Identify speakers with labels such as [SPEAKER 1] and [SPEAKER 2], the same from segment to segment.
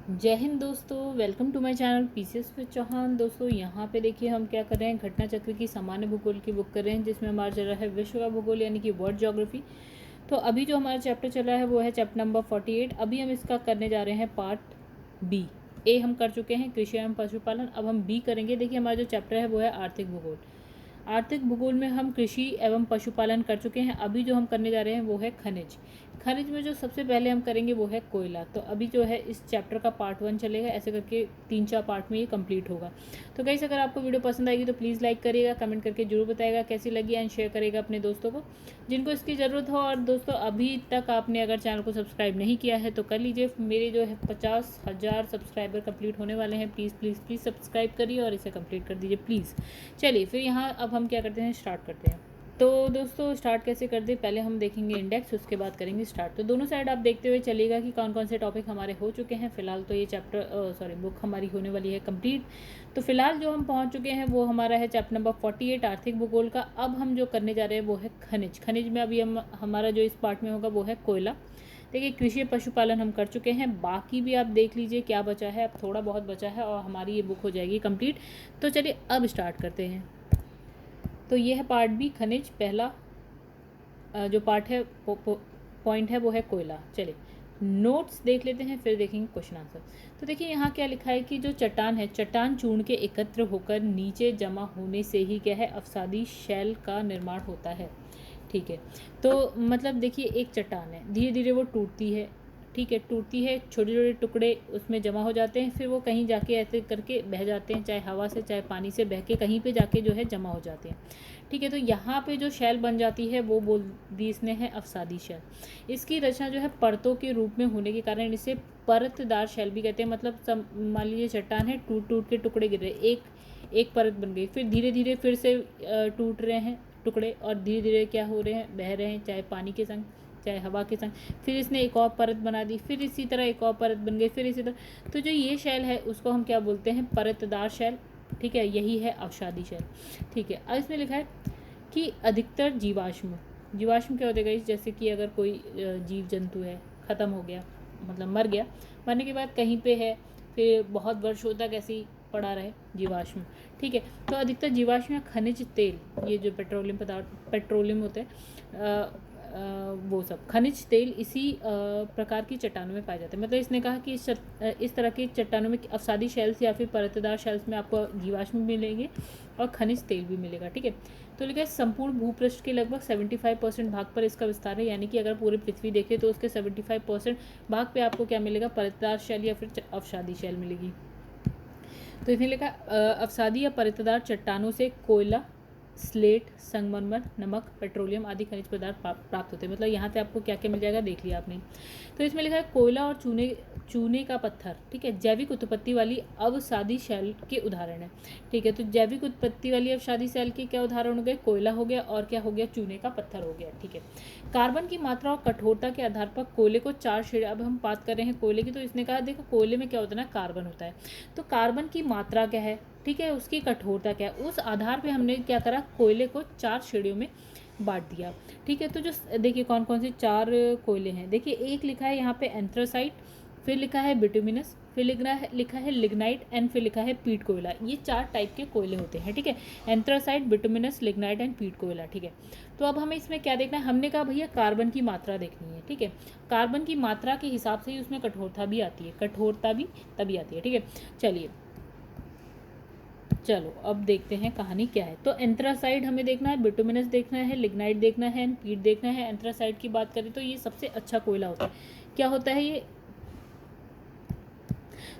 [SPEAKER 1] जय हिंद दोस्तों, welcome to my channel PCS with Chauhan. दोस्तों यहाँ पे देखिए हम क्या कर रहे हैं, घटना चक्र की सामान्य भूगोल की बुक कर रहे हैं जिसमें हमारा चल रहा है विश्व का भूगोल यानी कि वर्ल्ड ज्योग्राफी। तो अभी जो हमारा चैप्टर चल रहा है वो है चैप्टर नंबर 48। अभी हम इसका करने जा रहे हैं पार्ट बी। ए हम कर चुके हैं कृषि एवं पशुपालन, अब हम बी करेंगे। देखिए हमारा जो चैप्टर है वो है आर्थिक भूगोल। आर्थिक भूगोल में हम कृषि एवं पशुपालन कर चुके हैं। अभी जो हम करने जा रहे हैं वो है खनिज। खनिज में जो सबसे पहले हम करेंगे वो है कोयला। तो अभी जो है इस चैप्टर का पार्ट 1 चलेगा, ऐसे करके 3-4 पार्ट में ये कंप्लीट होगा। तो गाइस अगर आपको वीडियो पसंद आएगी तो प्लीज़ लाइक करिएगा, कमेंट करके जरूर बताइएगा कैसी लगी एंड शेयर करिएगा अपने दोस्तों को जिनको इसकी ज़रूरत हो। और दोस्तों अभी तक आपने अगर चैनल को सब्सक्राइब नहीं किया है तो कर लीजिए। मेरे जो है 50,000 सब्सक्राइबर कंप्लीट होने वाले हैं। प्लीज़ प्लीज़ प्लीज़ सब्सक्राइब करिए और इसे कंप्लीट कर दीजिए प्लीज़। चलिए फिर यहाँ अब हम क्या करते हैं, स्टार्ट करते हैं। तो दोस्तों स्टार्ट कैसे कर दे, पहले हम देखेंगे इंडेक्स, उसके बाद करेंगे स्टार्ट। तो दोनों साइड आप देखते हुए चलिएगा कि कौन कौन से टॉपिक हमारे हो चुके हैं। फिलहाल तो ये चैप्टर बुक हमारी होने वाली है कंप्लीट। तो फिलहाल जो हम पहुंच चुके हैं वो हमारा है चैप्टर नंबर 48 आर्थिक भूगोल का। अब हम जो करने जा रहे हैं वो है खनिज। खनिज में अभी हमारा जो इस पार्ट में होगा वो है कोयला। देखिए कृषि पशुपालन हम कर चुके हैं, बाकी भी आप देख लीजिए क्या बचा है। अब थोड़ा बहुत बचा है और हमारी ये बुक हो जाएगी कंप्लीट। तो चलिए अब स्टार्ट करते हैं। तो ये है पार्ट बी खनिज। पहला जो पार्ट है पॉइंट है वो है कोयला। चलिए नोट्स देख लेते हैं फिर देखेंगे क्वेश्चन आंसर। तो देखिए यहाँ क्या लिखा है कि जो चट्टान है, चट्टान चूर्ण के एकत्र होकर नीचे जमा होने से ही क्या है, अवसादी शैल का निर्माण होता है। ठीक है, तो मतलब देखिए एक चट्टान है, धीरे धीरे वो टूटती है। ठीक है, टूटती है, छोटे छोटे टुकड़े उसमें जमा हो जाते हैं, फिर वो कहीं जाके ऐसे करके बह जाते हैं, चाहे हवा से चाहे पानी से बह के कहीं पे जाके जो है जमा हो जाते हैं। ठीक है, तो यहाँ पे जो शैल बन जाती है वो बोल दी इसने है अवसादी शैल। इसकी रचना जो है परतों के रूप में होने के कारण इसे परतदार शैल भी कहते हैं। मतलब मान लीजिए चट्टान है, टूट टूट के टुकड़े गिर रहे, एक परत बन गई, फिर धीरे धीरे फिर से टूट रहे हैं टुकड़े और धीरे धीरे क्या हो रहे हैं, बह रहे हैं, चाहे पानी के संग चाहे हवा के संग। फिर इसने एक और परत बना दी, फिर इसी तरह एक और परत बन गई, फिर इसी तरह। तो जो ये शैल है उसको हम क्या बोलते हैं, परतदार शैल। ठीक है, यही है अवसादी शैल। ठीक है, अब इसमें लिखा है कि अधिकतर जीवाश्म, जीवाश्म क्या होता है, जैसे कि अगर कोई जीव जंतु है ख़त्म हो गया, मतलब मर गया, मरने के बाद कहीं पे है, फिर बहुत वर्षों तक ऐसे ही पड़ा रहे, जीवाश्म। ठीक है, तो अधिकतर जीवाश्म या खनिज तेल, ये जो पेट्रोलियम पदार्थ पेट्रोलियम होते हैं वो सब खनिज तेल इसी प्रकार की चट्टानों में पाए जाते हैं। मतलब इसने कहा कि इस तरह की चट्टानों में अवसादी शेल्स या फिर परतदार शेल्स में आपको जीवाश्म मिलेंगे और खनिज तेल भी मिलेगा। ठीक है, तो लिखा है संपूर्ण भूपृष्ठ के लगभग 75% भाग पर इसका विस्तार है, यानी कि अगर पूरी पृथ्वी देखें तो उसके 75% भाग पे आपको क्या मिलेगा, परतदार शैल या फिर अवसादी शैल मिलेगी। तो इसने लिखा अवसादी या परतदार चट्टानों से कोयला, स्लेट, संगमरमर, नमक, पेट्रोलियम आदि खनिज पदार्थ प्राप्त होते हैं। मतलब यहाँ पे आपको क्या क्या मिल जाएगा देख लिया आपने। तो इसमें लिखा है कोयला और चूने का पत्थर, ठीक है, जैविक उत्पत्ति वाली अवसादी शैल के उदाहरण है। ठीक है, तो जैविक उत्पत्ति वाली अवसादी शैल के क्या उदाहरण हो गए, कोयला हो गया और क्या हो गया, चूने का पत्थर हो गया। ठीक है, कार्बन की मात्रा और कठोरता के आधार पर कोयले को 4 श्रेणी, अब हम बात कर रहे हैं कोयले की, तो इसने कहा देखो कोयले में क्या होता है ना, कार्बन होता है। तो कार्बन की मात्रा क्या है, ठीक है, उसकी कठोरता क्या है, उस आधार पे हमने क्या करा, कोयले को 4 श्रेणियों में बांट दिया। ठीक है, तो जो देखिए कौन कौन से 4 कोयले हैं, देखिए एक लिखा है यहाँ पे एंथ्रासाइट, फिर लिखा है बिटुमिनस, फिर लिखा है लिग्नाइट एंड फिर लिखा है पीट कोयला। ये 4 टाइप के कोयले होते हैं। ठीक है, एंथ्रासाइट, बिटुमिनस, लिग्नाइट एंड पीट कोयला। ठीक है, तो अब हमें इसमें क्या देखना है, हमने कहा भैया कार्बन की मात्रा देखनी है। ठीक है, कार्बन की मात्रा के हिसाब से ही उसमें कठोरता भी आती है, कठोरता भी तभी आती है। ठीक है, चलो अब देखते हैं कहानी क्या है। तो एंथ्रासाइड हमें देखना है, बिटुमिनस देखना है, लिग्नाइट देखना है एंड पीट देखना है। एंथ्रासाइड की बात करें तो ये सबसे अच्छा कोयला होता है। क्या होता है ये,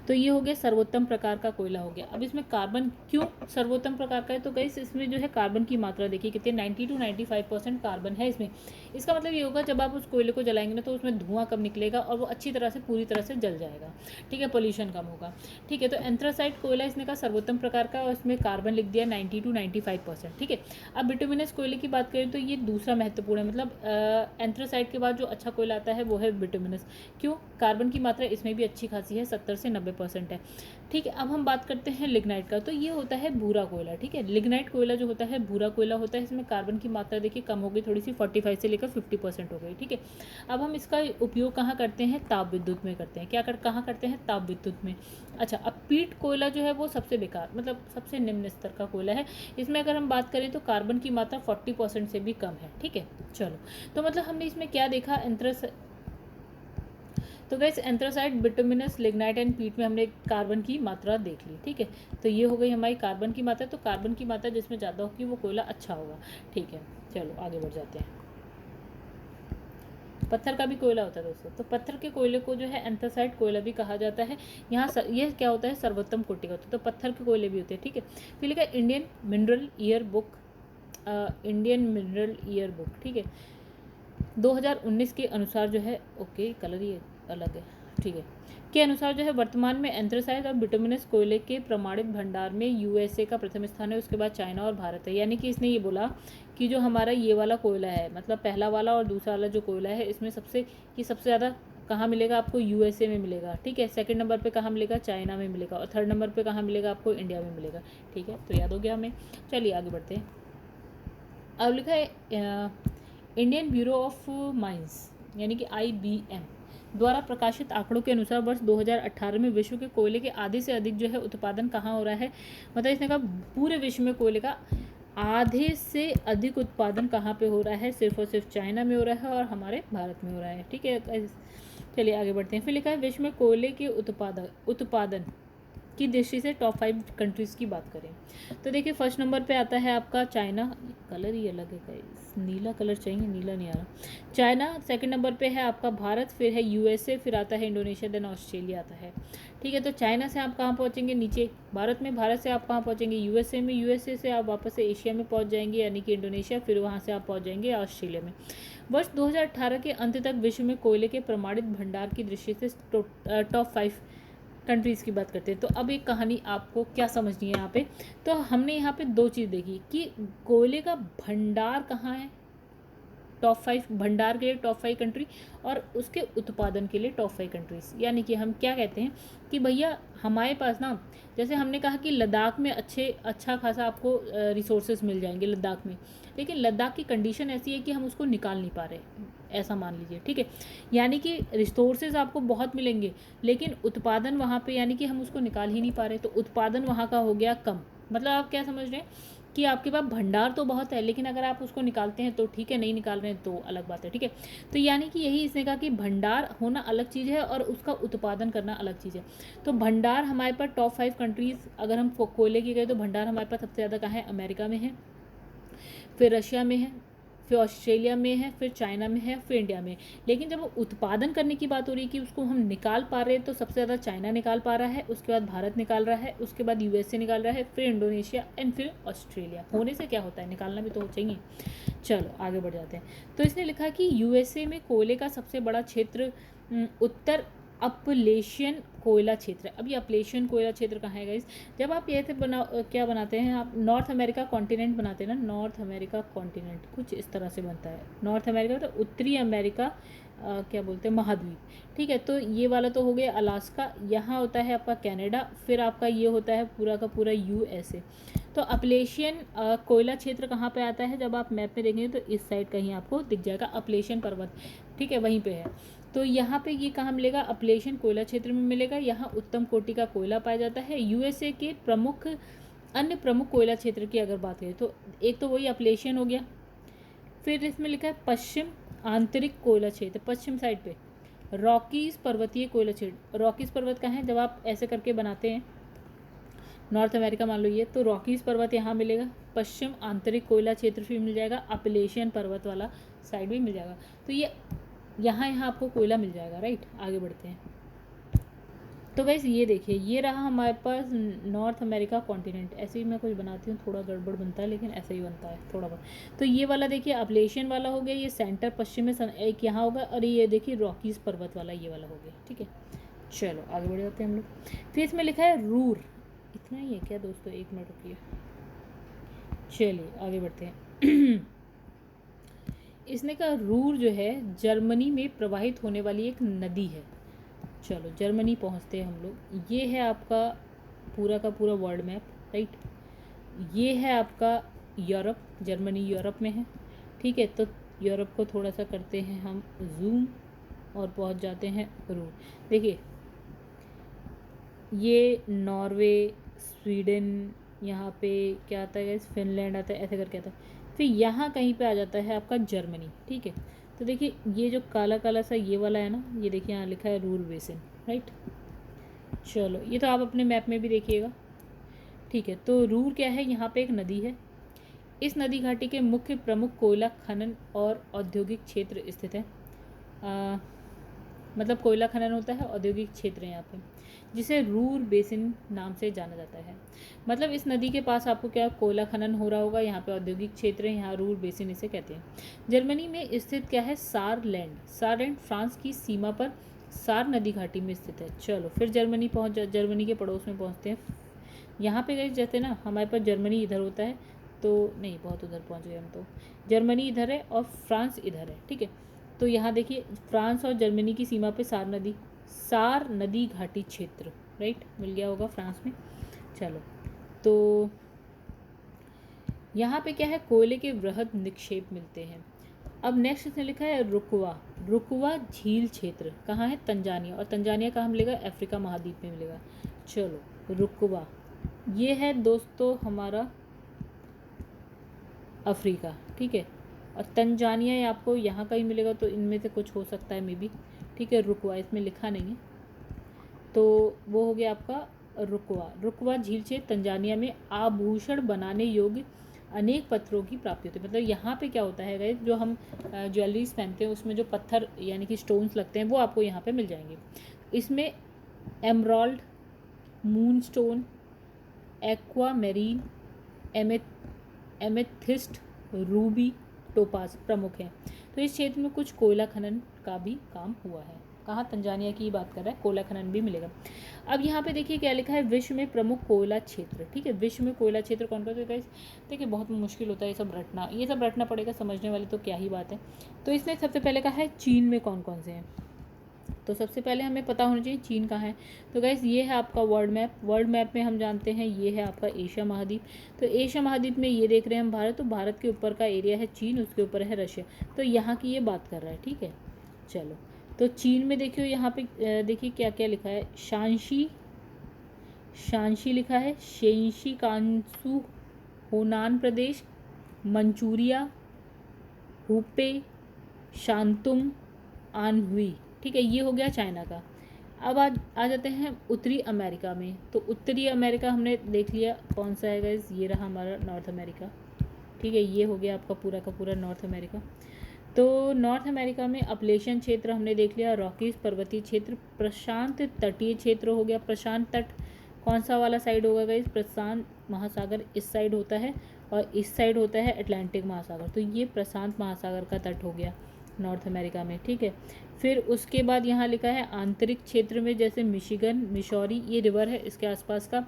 [SPEAKER 1] तो ये हो गया सर्वोत्तम प्रकार का कोयला हो गया। अब इसमें कार्बन क्यों सर्वोत्तम प्रकार का है, तो गाइस इसमें जो है कार्बन की मात्रा देखिए कितनी, 90 to 95% कार्बन है इसमें। इसका मतलब ये होगा जब आप उस कोयले को जलाएंगे ना तो उसमें धुआं कम निकलेगा और वो अच्छी तरह से पूरी तरह से जल जाएगा। ठीक है, पोल्यूशन कम होगा। ठीक है, तो एंथ्रासाइट कोयला इसने कहा सर्वोत्तम प्रकार का और इसमें कार्बन लिख दिया 90 to 95%। ठीक है, अब बिटुमिनस कोयले की बात करें तो ये दूसरा महत्वपूर्ण है। मतलब एंथ्रासाइट के बाद जो अच्छा कोयला आता है वो है बिटुमिनस। क्यों, कार्बन की मात्रा इसमें भी अच्छी खासी है, 70 से 90 5% है। ठीक है, अब हम बात करते हैं लिग्नाइट का। तो ये होता है भूरा कोयला। ठीक है, लिग्नाइट कोयला जो होता है भूरा कोयला होता है, इसमें कार्बन की मात्रा देखिए कम हो गई थोड़ी सी, 45 से लेकर 50% हो गई। ठीक है, अब हम इसका उपयोग कहाँ करते हैं, ताप विद्युत में करते हैं। कहाँ करते हैं, ताप विद्युत में। अच्छा, अब पीट कोयला जो है वो सबसे बेकार, मतलब सबसे निम्न स्तर का कोयला है। इसमें अगर हम बात करें तो कार्बन की मात्रा 40% से भी कम है। ठीक है, चलो, तो मतलब हमने इसमें क्या देखा, तो gas anthracite, bituminous, lignite and पीट में हमने कार्बन की मात्रा देख ली। ठीक है, तो ये हो गई हमारी कार्बन की मात्रा। तो कार्बन की मात्रा जिसमें ज़्यादा होगी वो कोयला अच्छा होगा। ठीक है, चलो आगे बढ़ जाते हैं। पत्थर का भी कोयला होता है दोस्तों, तो पत्थर के कोयले को जो है एंथ्रासाइट कोयला भी कहा जाता है। यहाँ ये क्या होता है, सर्वोत्तम कोटि का होता है। तो पत्थर के कोयले भी होते हैं। ठीक है, फिर लिखा है Indian mineral year book, Indian mineral year book. ठीक है, 2019 के अनुसार जो है, ओके कलर ही अलग है। ठीक है, के अनुसार जो है वर्तमान में एंथ्रासाइट और बिटुमिनस कोयले के प्रमाणित भंडार में यूएसए का प्रथम स्थान है, उसके बाद चाइना और भारत है। यानी कि इसने ये बोला कि जो हमारा ये वाला कोयला है, मतलब पहला वाला और दूसरा वाला जो कोयला है, इसमें सबसे ज़्यादा कहाँ मिलेगा आपको, यूएसए में मिलेगा। ठीक है, सेकंड नंबर पे कहाँ मिलेगा, चाइना में मिलेगा, और थर्ड नंबर पे कहाँ मिलेगा आपको, इंडिया में मिलेगा। ठीक है, तो याद हो गया हमें। चलिए आगे बढ़ते हैं। अब लिखा है इंडियन ब्यूरो ऑफ माइंस यानी कि IBM द्वारा प्रकाशित आंकड़ों के अनुसार वर्ष 2018 में विश्व के कोयले के आधे से अधिक जो है उत्पादन कहाँ हो रहा है, मतलब इसने कहा पूरे विश्व में कोयले का आधे से अधिक उत्पादन कहाँ पे हो रहा है, सिर्फ और सिर्फ चाइना में हो रहा है और हमारे भारत में हो रहा है। ठीक है, चलिए आगे बढ़ते हैं। फिर लिखा है विश्व में कोयले के उत्पादन की दृष्टि से टॉप 5 कंट्रीज़ की बात करें तो देखिए फर्स्ट नंबर पे आता है आपका चाइना, कलर ही अलग है गाइस, नीला कलर चाहिए, नीला नहीं आ रहा। चाइना, सेकंड नंबर पे है आपका भारत, फिर है यूएसए, फिर आता है इंडोनेशिया, देन ऑस्ट्रेलिया आता है। ठीक है, तो चाइना से आप कहाँ पहुँचेंगे, नीचे भारत में, भारत से आप कहाँ पहुँचेंगे, यूएसए में, यूएसए से आप वापस से एशिया में पहुँच जाएंगे यानी कि इंडोनेशिया, फिर वहाँ से आप पहुँच जाएंगे ऑस्ट्रेलिया में। वर्ष 2018 के अंत तक विश्व में कोयले के प्रमाणित भंडार की दृष्टि से टॉप 5 कंट्रीज़ की बात करते हैं। तो अब एक कहानी आपको क्या समझनी है यहाँ पे, तो हमने यहाँ पे 2 चीज़ देखी कि कोयले का भंडार कहाँ है, टॉप 5 भंडार के लिए टॉप 5 कंट्री, और उसके उत्पादन के लिए टॉप 5 कंट्रीज़। यानी कि हम क्या कहते हैं कि भैया हमारे पास ना, जैसे हमने कहा कि लद्दाख में अच्छा खासा आपको रिसोर्सेज मिल जाएंगे लद्दाख में, लेकिन लद्दाख की कंडीशन ऐसी है कि हम उसको निकाल नहीं पा रहे, ऐसा मान लीजिए। ठीक है, यानी कि रिसोर्सेज आपको बहुत मिलेंगे लेकिन उत्पादन वहाँ पे यानी कि हम उसको निकाल ही नहीं पा रहे, तो उत्पादन वहाँ का हो गया कम। मतलब आप क्या समझ रहे हैं कि आपके पास भंडार तो बहुत है लेकिन अगर आप उसको निकालते हैं तो ठीक है, नहीं निकाल रहे हैं तो अलग बात है। ठीक है, तो यानी कि यही इसने कहा कि भंडार होना अलग चीज़ है और उसका उत्पादन करना अलग चीज़ है। तो भंडार हमारे पास टॉप 5 कंट्रीज़ अगर हम कोयले की गए तो भंडार हमारे पास सबसे ज़्यादा कहाँ है, अमेरिका में है, फिर रशिया में है, फिर ऑस्ट्रेलिया में है, फिर चाइना में है, फिर इंडिया में। लेकिन जब उत्पादन करने की बात हो रही है कि उसको हम निकाल पा रहे हैं तो सबसे ज़्यादा चाइना निकाल पा रहा है, उसके बाद भारत निकाल रहा है, उसके बाद यूएसए निकाल रहा है, फिर इंडोनेशिया एंड फिर ऑस्ट्रेलिया। होने से क्या होता है, निकालना भी तो चाहिए। चलो आगे बढ़ जाते हैं। तो इसने लिखा कि यूएसए में कोयले का सबसे बड़ा क्षेत्र उत्तर अपलेशियन कोयला क्षेत्र है। अब ये अपलेशियन कोयला क्षेत्र कहाँ है गाइस, जब आप ये क्या बनाते हैं आप, नॉर्थ अमेरिका कॉन्टिनेंट बनाते हैं ना, नॉर्थ अमेरिका कॉन्टिनेंट कुछ इस तरह से बनता है। नॉर्थ अमेरिका तो उत्तरी अमेरिका क्या बोलते हैं, महाद्वीप। ठीक है, तो ये वाला तो हो गया अलास्का, यहाँ होता है आपका कनाडा, फिर आपका ये होता है पूरा का पूरा यूएसए। तो अपलेशियन कोयला क्षेत्र कहाँ पे आता है, जब आप मैप में देखेंगे तो इस साइड कहीं आपको दिख जाएगा अपलेशियन पर्वत। ठीक है, वहीं पे है। तो यहाँ पे ये कहाँ मिलेगा, अपलेशियन कोयला क्षेत्र में मिलेगा। यहाँ उत्तम कोटि का कोयला पाया जाता है। यूएसए के अन्य प्रमुख कोयला क्षेत्र की अगर बात करें तो एक तो वही अपलेशियन हो गया, फिर इसमें लिखा है पश्चिम आंतरिक कोयला क्षेत्र, पश्चिम साइड पे रॉकीज पर्वतीय कोयला क्षेत्र। रॉकीज पर्वत कहाँ है, जब आप ऐसे करके बनाते हैं नॉर्थ अमेरिका मान लो ये, तो रॉकीज पर्वत यहाँ मिलेगा, पश्चिम आंतरिक कोयला क्षेत्र भी मिल जाएगा, अपलेशियन पर्वत वाला साइड भी मिल जाएगा। तो ये यहाँ आपको कोयला मिल जाएगा। राइट, आगे बढ़ते हैं। तो वैसे ये देखिए, ये रहा हमारे पास नॉर्थ अमेरिका कॉन्टिनेंट। ऐसे ही मैं कुछ बनाती हूँ, थोड़ा गड़बड़ बनता है लेकिन ऐसे ही बनता है थोड़ा बहुत। तो ये वाला देखिए अपलेशियन वाला हो गया, ये सेंटर पश्चिम में एक यहाँ होगा, और ये देखिए रॉकीज पर्वत वाला ये वाला हो गया। ठीक है, चलो आगे बढ़ जाते हैं हम लोग। फिर इसमें लिखा है रूर, इतना ही है क्या दोस्तों, एक मिनट रुकिए, चलिए आगे बढ़ते हैं। इसने कहा रूर जो है जर्मनी में प्रवाहित होने वाली एक नदी है। चलो जर्मनी पहुंचते हैं हम लोग। ये है आपका पूरा का पूरा वर्ल्ड मैप, राइट। ये है आपका यूरोप, जर्मनी यूरोप में है, ठीक है। तो यूरोप को थोड़ा सा करते हैं हम जूम और पहुंच जाते हैं रूर। देखिए ये नॉर्वे, स्वीडन, यहाँ पे क्या आता है, फिनलैंड आता है, ऐसे करके आता है। फिर यहाँ कहीं पे आ जाता है आपका जर्मनी, ठीक है। तो देखिए ये जो काला काला सा ये वाला है ना, ये देखिए यहाँ लिखा है रूर बेसिन, राइट। चलो ये तो आप अपने मैप में भी देखिएगा, ठीक है। तो रूर क्या है, यहाँ पे एक नदी है। इस नदी घाटी के मुख्य प्रमुख कोयला खनन और औद्योगिक क्षेत्र स्थित है। मतलब कोयला खनन होता है, औद्योगिक क्षेत्र है यहाँ पे, जिसे रूर बेसिन नाम से जाना जाता है। मतलब इस नदी के पास आपको क्या कोयला खनन हो रहा होगा, यहाँ पे औद्योगिक क्षेत्र है, यहाँ रूर बेसिन इसे कहते हैं। जर्मनी में स्थित क्या है, सारलैंड। सारलैंड फ्रांस की सीमा पर सार नदी घाटी में स्थित है। चलो फिर जर्मनी जर्मनी के पड़ोस में पहुँचते हैं। यहाँ पे गए जैसे ना हमारे पास जर्मनी इधर होता है, तो नहीं बहुत उधर पहुँच गए हम तो। जर्मनी इधर है और फ्रांस इधर है, ठीक है। तो यहाँ देखिए फ्रांस और जर्मनी की सीमा पे सार नदी घाटी क्षेत्र, राइट, मिल गया होगा फ्रांस में। चलो तो यहाँ पे क्या है, कोयले के वृहद निक्षेप मिलते हैं। अब नेक्स्ट इसने लिखा है रुकवा झील क्षेत्र, कहाँ है, तंजानिया। और तंजानिया कहाँ मिलेगा, अफ्रीका महाद्वीप में मिलेगा। चलो रुकवा, ये है दोस्तों हमारा अफ्रीका, ठीक है। और तंजानिया आपको यहाँ का ही मिलेगा, तो इनमें से कुछ हो सकता है मे बी, ठीक है। रुकवा इसमें लिखा नहीं है, तो वो हो गया आपका रुकवा झील से तंजानिया में आभूषण बनाने योग्य अनेक पत्थरों की प्राप्ति होती है। मतलब यहाँ पे क्या होता है गाइस, जो हम ज्वेलरीज पहनते हैं उसमें जो पत्थर यानी कि स्टोन्स लगते हैं वो आपको यहाँ पे मिल जाएंगे। इसमें emerald, moon stone, aqua marine, amethyst, Ruby, topaz प्रमुख हैं। तो इस क्षेत्र में कुछ कोयला खनन का भी काम हुआ है। कहाँ, तंजानिया की बात कर रहा है, कोयला खनन भी मिलेगा। अब यहाँ पे देखिए क्या लिखा है, विश्व में प्रमुख कोयला क्षेत्र, ठीक है। विश्व में कोयला क्षेत्र कौन कौन से, देखिए बहुत मुश्किल होता है ये सब रटना पड़ेगा, समझने वाले तो क्या ही बात है। तो इसने सबसे पहले कहा है चीन में कौन कौन से हैं। तो सबसे पहले हमें पता होना चाहिए चीन कहाँ है। तो गाइस ये है आपका वर्ल्ड मैप में हम जानते हैं ये है आपका एशिया महाद्वीप। तो एशिया महाद्वीप में ये देख रहे हैं हम भारत, तो भारत के ऊपर का एरिया है चीन, उसके ऊपर है रशिया। तो यहाँ की ये बात कर रहा है, ठीक है। चलो तो चीन में देखियो यहाँ पे देखिए क्या क्या लिखा है, शांशी लिखा है, शेंशी, कांसू, होनान प्रदेश, मंचूरिया, हुपे, शांतुम, आनहुई, ठीक है। ये हो गया चाइना का। अब आ जाते हैं उत्तरी अमेरिका में। तो उत्तरी अमेरिका हमने देख लिया कौन सा है गाइस, ये रहा हमारा नॉर्थ अमेरिका, ठीक है। ये हो गया आपका पूरा का पूरा नॉर्थ अमेरिका। तो नॉर्थ अमेरिका में अपलेशियन क्षेत्र हमने देख लिया, रॉकीज पर्वतीय क्षेत्र, प्रशांत तटीय क्षेत्र हो गया। प्रशांत तट कौन सा वाला साइड होगा गाइस, प्रशांत महासागर इस साइड होता है और इस साइड होता है अटलांटिक महासागर। तो ये प्रशांत महासागर का तट हो गया नॉर्थ अमेरिका में, ठीक है। फिर उसके बाद यहाँ लिखा है आंतरिक क्षेत्र में, जैसे मिशिगन, मिशौरी, ये रिवर है इसके आसपास का,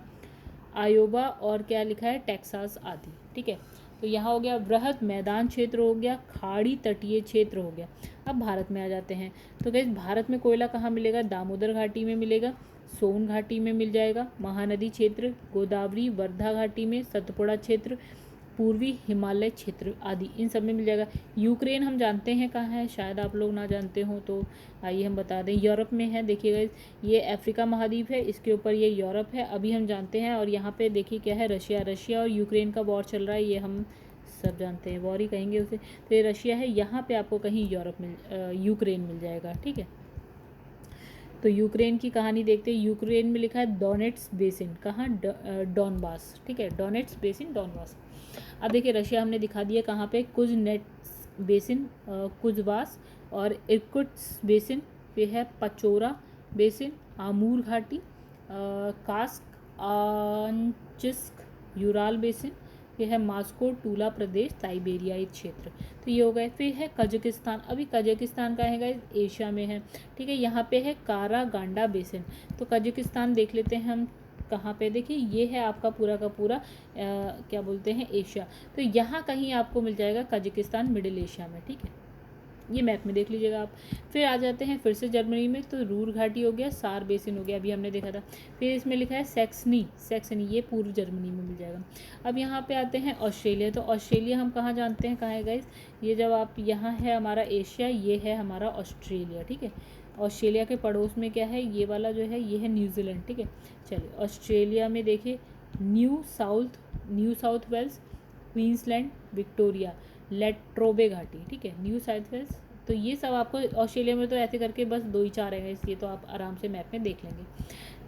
[SPEAKER 1] आयोवा और क्या लिखा है टेक्सास आदि, ठीक है। तो यहाँ हो गया वृहद मैदान क्षेत्र हो गया, खाड़ी तटीय क्षेत्र हो गया। अब भारत में आ जाते हैं। तो गाइस भारत में कोयला कहाँ मिलेगा, दामोदर घाटी में मिलेगा, सोन घाटी में मिल जाएगा, महानदी क्षेत्र, गोदावरी वर्धा घाटी में, सतपुड़ा क्षेत्र, पूर्वी हिमालय क्षेत्र आदि इन सब में मिल जाएगा। यूक्रेन हम जानते हैं कहाँ है, शायद आप लोग ना जानते हो, तो आइए हम बता दें, यूरोप में है। देखिएगा ये अफ्रीका महाद्वीप है, इसके ऊपर ये यूरोप है, अभी हम जानते हैं। और यहाँ पे देखिए क्या है, रशिया और यूक्रेन का वॉर चल रहा है, ये हम सब जानते हैं, वॉर ही कहेंगे उसे। तो ये रशिया है, यहाँ पे आपको कहीं यूक्रेन मिल जाएगा, ठीक है। तो यूक्रेन की कहानी देखते हैं। यूक्रेन में लिखा है डोनेट्स बेसिन, कहाँ, डॉनबास, ठीक है, डोनेट्स बेसिन, डॉनबास। अब देखिए रशिया हमने दिखा दिया कहाँ पे, कुजनेट्स बेसिन, कुजवास, और इर्कुट्स्क बेसिन, फिर है पचोरा बेसिन, आमूर घाटी, कास्क आंचिस्क, यूराल बेसिन, फिर है मास्को टूला प्रदेश, साइबेरियाई क्षेत्र। तो ये हो गए। फिर है कजाकिस्तान, अभी कजाकिस्तान का है एशिया में है, ठीक है। यहाँ पे है कारागांडा बेसिन। तो कजाकिस्तान देख लेते हैं हम कहाँ पे, देखिए ये है आपका पूरा का पूरा क्या बोलते हैं एशिया। तो यहाँ कहीं आपको मिल जाएगा कजाकिस्तान, मिडिल एशिया में, ठीक है। ये मैप में देख लीजिएगा आप। फिर आ जाते हैं फिर से जर्मनी में, तो रूर घाटी हो गया, सार बेसिन हो गया, अभी हमने देखा था। फिर इसमें लिखा है सैक्सनी, सैक्सनी ये पूर्व जर्मनी में मिल जाएगा। अब यहाँ पे आते हैं ऑस्ट्रेलिया, तो ऑस्ट्रेलिया हम कहाँ जानते हैं कहाँ है गाइस, ये जब आप यहाँ है हमारा एशिया, ये है हमारा ऑस्ट्रेलिया, ठीक है। ऑस्ट्रेलिया के पड़ोस में क्या है, ये वाला जो है ये है न्यूजीलैंड, ठीक है। चलिए ऑस्ट्रेलिया में देखिए New South Wales, Queensland, Victoria, Latrobe घाटी, ठीक है, न्यू साउथ वेल्स। तो ये सब आपको ऑस्ट्रेलिया में तो ऐसे करके बस 2 ही 4 है, इसलिए तो आप आराम से मैप में देख लेंगे,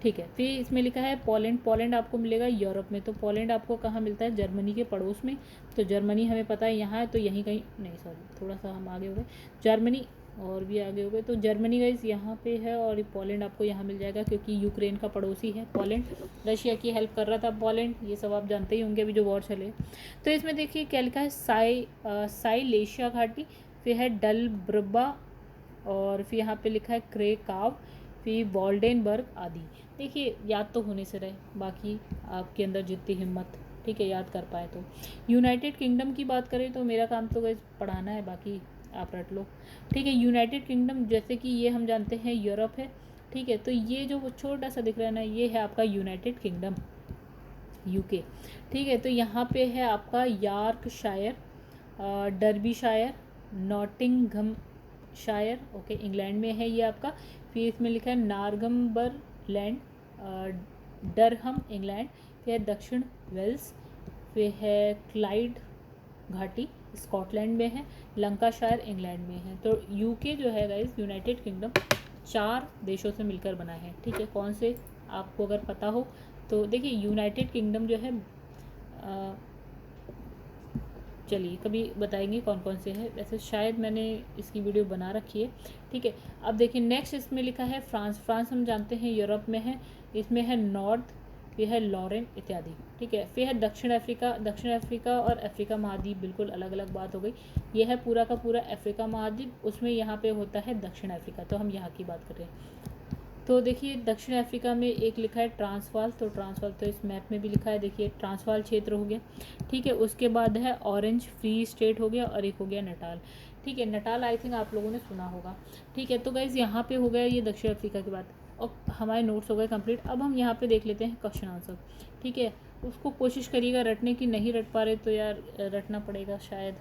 [SPEAKER 1] ठीक है। फिर इसमें लिखा है पोलैंड, पोलैंड आपको मिलेगा यूरोप में, तो पोलैंड आपको कहाँ मिलता है, जर्मनी के पड़ोस में। तो जर्मनी हमें पता है यहाँ है, तो यहीं कहीं नहीं, सॉरी थोड़ा सा हम आगे हो गए, जर्मनी और भी आगे हो गए, तो जर्मनी गाइस यहाँ पे है, और ये पोलैंड आपको यहाँ मिल जाएगा क्योंकि यूक्रेन का पड़ोसी है पोलैंड, रशिया की हेल्प कर रहा था पोलैंड, ये सब आप जानते ही होंगे अभी जो वॉर चले। तो इसमें देखिए क्या लिखा है, साइलेशिया घाटी, फिर है डलब्रबा, और फिर यहाँ पे लिखा है क्रेकाव, फिर वॉल्डेनबर्ग आदि। देखिए याद तो होने से रहे, बाकी आपके अंदर जितनी हिम्मत, ठीक है, याद कर पाए तो। यूनाइटेड किंगडम की बात करें तो मेरा काम तो गाइस पढ़ाना है, बाकी आप रट लो, ठीक है। यूनाइटेड किंगडम जैसे कि ये हम जानते हैं यूरोप है, ठीक है। तो ये जो छोटा सा दिख रहा है ना, ये है आपका यूनाइटेड किंगडम, यूके, ठीक है। तो यहाँ पे है आपका Yorkshire, Derbyshire, Nottinghamshire, okay, England में है ये आपका। फिर इसमें लिखा है नार्गम्बरलैंड, डरहम इंग्लैंड, फिर है दक्षिण वेल्स, फिर है क्लाइड घाटी स्कॉटलैंड में है, लंकाशायर इंग्लैंड में है। तो यूके जो है गाइस, यूनाइटेड किंगडम 4 देशों से मिलकर बना है, ठीक है। कौन से आपको अगर पता हो तो देखिए, यूनाइटेड किंगडम जो है चलिए कभी बताएंगे कौन कौन से है, वैसे शायद मैंने इसकी वीडियो बना रखी है, ठीक है। अब देखिए नेक्स्ट इसमें लिखा है फ्रांस, फ्रांस हम जानते हैं यूरोप में है, इसमें है नॉर्थ, फिर है लॉरेन इत्यादि, ठीक है। फिर है दक्षिण अफ्रीका, दक्षिण अफ्रीका और अफ्रीका महाद्वीप बिल्कुल अलग अलग बात हो गई, यह है पूरा का पूरा अफ्रीका महाद्वीप, उसमें यहाँ पे होता है दक्षिण अफ्रीका, तो हम यहाँ की बात कर रहे हैं। तो देखिए दक्षिण अफ्रीका में एक लिखा है ट्रांसवाल, तो ट्रांसवाल तो इस मैप में भी लिखा है, देखिए ट्रांसवाल क्षेत्र हो गया, ठीक है। उसके बाद है ऑरेंज फ्री स्टेट हो गया, और एक हो गया नटाल, ठीक है। नटाल आई थिंक आप लोगों ने सुना होगा, ठीक है। तो गाइज यहाँ पे हो गया ये दक्षिण अफ्रीका की बात, और हमारे नोट्स हो गए कंप्लीट। अब हम यहाँ पे देख लेते हैं क्वेश्चन आंसर, ठीक है। उसको कोशिश करिएगा रटने की, नहीं रट पा रहे तो यार रटना पड़ेगा शायद।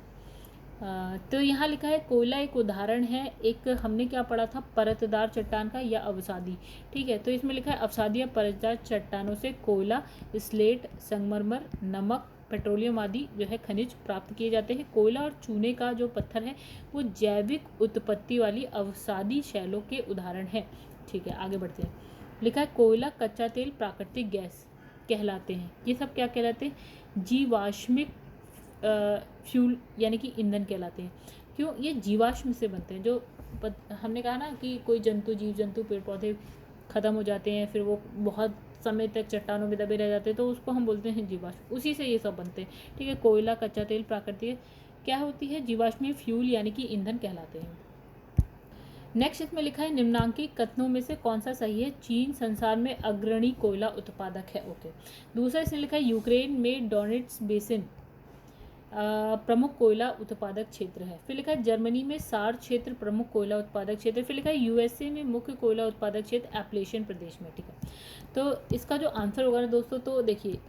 [SPEAKER 1] तो यहाँ लिखा है कोयला एक उदाहरण है, एक हमने क्या पढ़ा था, परतदार चट्टान का या अवसादी, ठीक है। तो इसमें लिखा है अवसादी या परतदार चट्टानों से कोयला, स्लेट, संगमरमर, नमक, पेट्रोलियम आदि जो है खनिज प्राप्त किए जाते हैं। कोयला और चूने का जो पत्थर है वो जैविक उत्पत्ति वाली अवसादी शैलों के उदाहरण है, ठीक है। आगे बढ़ते हैं, लिखा है कोयला, कच्चा तेल, प्राकृतिक गैस कहलाते हैं। ये सब क्या कहलाते हैं, जीवाश्मिक फ्यूल यानी कि ईंधन कहलाते हैं। क्यों, ये जीवाश्म से बनते हैं, जो हमने कहा ना कि कोई जंतु, जीव जंतु, पेड़ पौधे ख़त्म हो जाते हैं, फिर वो बहुत समय तक चट्टानों में दबे रह जाते हैं, तो उसको हम बोलते हैं जीवाश्म, उसी से ये सब बनते हैं, ठीक है। कोयला, कच्चा तेल, प्राकृतिक क्या होती है, जीवाश्मीय फ्यूल यानी कि ईंधन कहलाते हैं। नेक्स्ट इसमें लिखा है निम्नांकित कथनों में से कौन सा सही है, चीन संसार में अग्रणी कोयला उत्पादक है, ओके। दूसरा इसमें लिखा है यूक्रेन में डोनेट्स बेसिन प्रमुख कोयला उत्पादक क्षेत्र है। फिर लिखा है जर्मनी में सार क्षेत्र प्रमुख कोयला उत्पादक क्षेत्र। फिर लिखा है यूएसए में मुख्य कोयला उत्पादक क्षेत्र एप्लेशियन प्रदेश में, ठीक है। तो इसका जो आंसर होगा ना दोस्तों, तो देखिए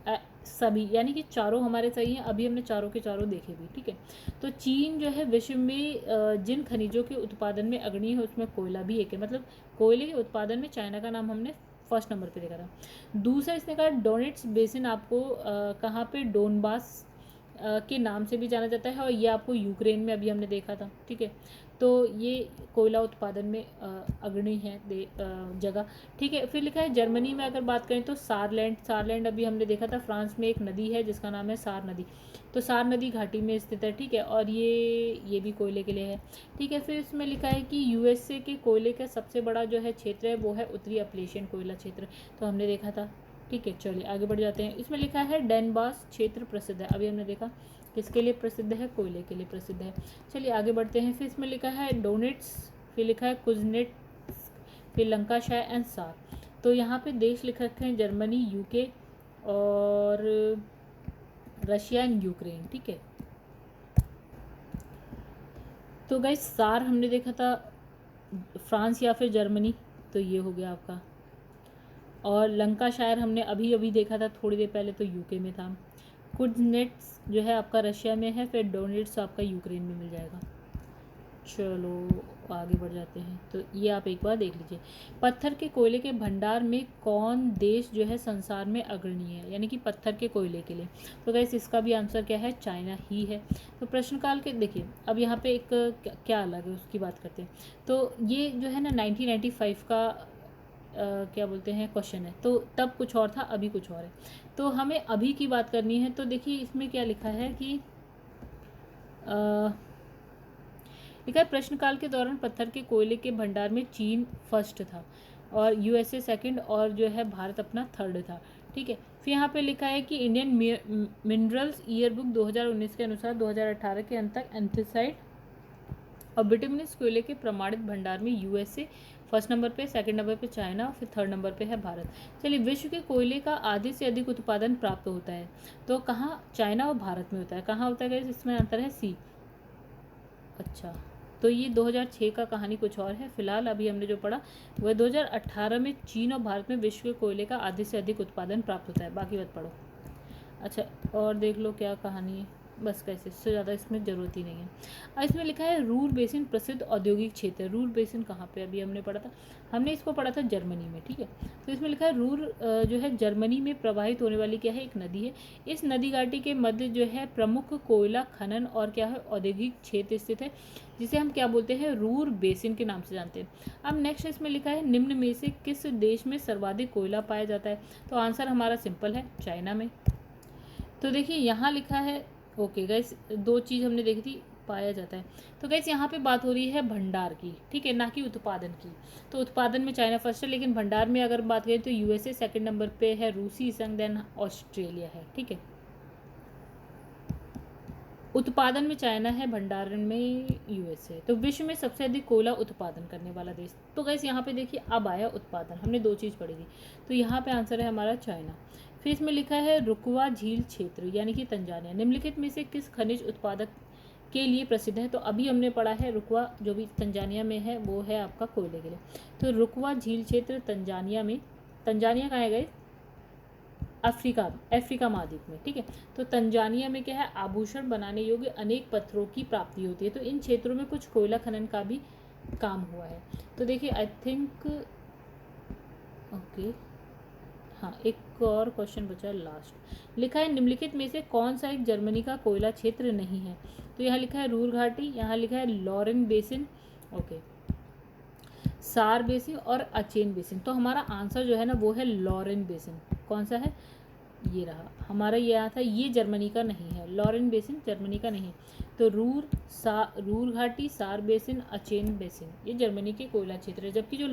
[SPEAKER 1] सभी यानी कि चारों हमारे सही हैं, अभी हमने चारों के चारों देखे भी, ठीक है। तो चीन जो है विश्व में जिन खनिजों के उत्पादन में अग्रणी है उसमें कोयला भी एक है, मतलब कोयले के उत्पादन में चाइना का नाम हमने फर्स्ट नंबर पे देखा था। दूसरा इसने कहा डोनेट्स बेसिन आपको कहाँ पे, डोनबास के नाम से भी जाना जाता है, और ये आपको यूक्रेन में अभी हमने देखा था, ठीक है। तो ये कोयला उत्पादन में अग्रणी है जगह, ठीक है। फिर लिखा है जर्मनी में अगर बात करें तो सारलैंड, सारलैंड अभी हमने देखा था, फ्रांस में एक नदी है जिसका नाम है सार नदी, तो सार नदी घाटी में स्थित है, ठीक है। और ये भी कोयले के लिए है, ठीक है। फिर इसमें लिखा है कि यूएसए के कोयले का सबसे बड़ा जो है क्षेत्र है वो है उत्तरी एप्लेशियन कोयला क्षेत्र, तो हमने देखा था, ठीक है। चलिए आगे बढ़ जाते हैं। इसमें लिखा है डेनबास क्षेत्र प्रसिद्ध है, अभी हमने देखा किसके लिए प्रसिद्ध है, कोयले के लिए प्रसिद्ध है। चलिए आगे बढ़ते हैं। फिर इसमें लिखा है डोनेट्स, फिर लिखा है कुजनेट, फिर लंकाशायर एंड सार। तो यहाँ पे देश लिख रखे हैं जर्मनी, यूके और रशिया एंड यूक्रेन, ठीक है। तो गाइस सार हमने देखा था फ्रांस या फिर जर्मनी, तो ये हो गया आपका। और लंकाशायर हमने अभी अभी देखा था थोड़ी देर पहले, तो यूके में था। कुड्सनेट्स जो है आपका रशिया में है, फिर डोनेट्स आपका यूक्रेन में मिल जाएगा। चलो आगे बढ़ जाते हैं, तो ये आप एक बार देख लीजिए। पत्थर के कोयले के भंडार में कौन देश जो है संसार में अग्रणी है, यानी कि पत्थर के कोयले के लिए? तो गाइस इसका भी आंसर क्या है, चाइना ही है। तो प्रश्नकाल के देखिए, अब यहाँ पे एक क्या अलग है उसकी बात करते हैं। तो ये जो है ना 1995 का क्या बोलते हैं क्वेश्चन है, तो तब कुछ और था, अभी कुछ और है। तो हमें अभी की बात करनी है। तो देखिए इसमें क्या लिखा है कि लिखा है प्रश्नकाल के दौरान पत्थर के कोयले के भंडार में चीन फर्स्ट था और यूएसए सेकंड और जो है भारत अपना थर्ड था। ठीक है, फिर यहाँ पे लिखा है कि इंडियन मिनरल्स ईयरबुक 2019 के अनुसार 2018 के अंत तक एंथ्रासाइट और बिटुमिनस कोयले के प्रमाणित भंडार में यूएसए फर्स्ट नंबर पे, सेकंड नंबर पे चाइना और फिर थर्ड नंबर पे है भारत। चलिए, विश्व के कोयले का आधे से अधिक उत्पादन प्राप्त होता है, तो कहाँ? चाइना और भारत में होता है। कहाँ होता है? इसमें आंसर है सी। अच्छा, तो ये 2006 का कहानी कुछ और है। फिलहाल अभी हमने जो पढ़ा वह 2018 में चीन और भारत में विश्व के कोयले का आधे से अधिक उत्पादन प्राप्त होता है। बाकी मत पढ़ो। अच्छा, और देख लो क्या कहानी है, बस कैसे, इससे ज़्यादा इसमें ज़रूरत ही नहीं है। अब इसमें लिखा है रूर बेसिन प्रसिद्ध औद्योगिक क्षेत्र। रूर बेसिन कहाँ पे? अभी हमने पढ़ा था, हमने इसको पढ़ा था जर्मनी में। ठीक है, तो इसमें लिखा है रूर जो है जर्मनी में प्रवाहित होने वाली क्या है, एक नदी है। इस नदी घाटी के मध्य जो है प्रमुख कोयला खनन और क्या है, औद्योगिक क्षेत्र स्थित है, जिसे हम क्या बोलते हैं, रूर बेसिन के नाम से जानते हैं। अब नेक्स्ट इसमें लिखा है निम्न में से किस देश में सर्वाधिक कोयला पाया जाता है? तो आंसर हमारा सिंपल है, चाइना में। तो देखिए यहाँ लिखा है, ओके गाइस, दो चीज़ हमने देखी थी, पाया जाता है। तो गाइस यहाँ पे बात हो रही है भंडार की, ठीक है, ना कि उत्पादन की। तो उत्पादन में चाइना फर्स्ट है, लेकिन भंडार में अगर बात करें तो यूएसए सेकंड नंबर पे है, रूसी संग, देन ऑस्ट्रेलिया है। ठीक है, उत्पादन में चाइना है, भंडारण में यूएसए। तो विश्व में सबसे अधिक कोयला उत्पादन करने वाला देश। तो गाइस यहाँ पे देखिए अब आया उत्पादन, हमने दो चीज़ पढ़ी थी, तो यहाँ पे आंसर है हमारा चाइना। फिर इसमें लिखा है रुकवा झील क्षेत्र यानी कि तंजानिया निम्नलिखित में से किस खनिज उत्पादक के लिए प्रसिद्ध है? तो अभी हमने पढ़ा है रुकवा जो भी तंजानिया में है वो है आपका कोयले के लिए। तो रुकवा झील क्षेत्र तंजानिया में, तंजानिया कहाँ है गाइस? अफ्रीका महाद्वीप में। ठीक है, तो तंजानिया में क्या है, आभूषण बनाने योग्य अनेक पत्थरों की प्राप्ति होती है। तो इन क्षेत्रों में कुछ कोयला खनन का भी काम हुआ है। तो देखिए आई थिंक ओके, हाँ एक और क्वेश्चन बचा है लास्ट। लिखा है निम्नलिखित में से कौन सा एक जर्मनी का कोयला क्षेत्र नहीं है? तो यहाँ लिखा है रूर घाटी, यहाँ लिखा है लॉरेन बेसिन, ओके, सार बेसिन और अचेन बेसिन। तो हमारा आंसर जो है ना वो है लॉरेन बेसिन। कौन सा है? ये रहा हमारा, ये आया था, ये जर्मनी का नहीं है, लॉरेन बेसिन जर्मनी का नहीं है। तो रूर घाटी, सार बेसिन, अचेन बेसिन ये जर्मनी के कोयला क्षेत्र है, जबकि जो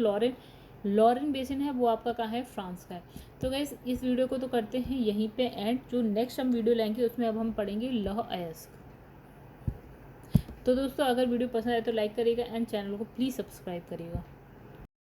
[SPEAKER 1] लॉरेन बेसिन है वो आपका कहाँ है, फ्रांस का है। तो गाइस इस वीडियो को तो करते हैं यहीं पे एंड। जो नेक्स्ट हम वीडियो लेंगे उसमें अब हम पढ़ेंगे लौह अयस्क। तो दोस्तों अगर वीडियो पसंद आए तो लाइक करिएगा एंड चैनल को प्लीज़ सब्सक्राइब करिएगा।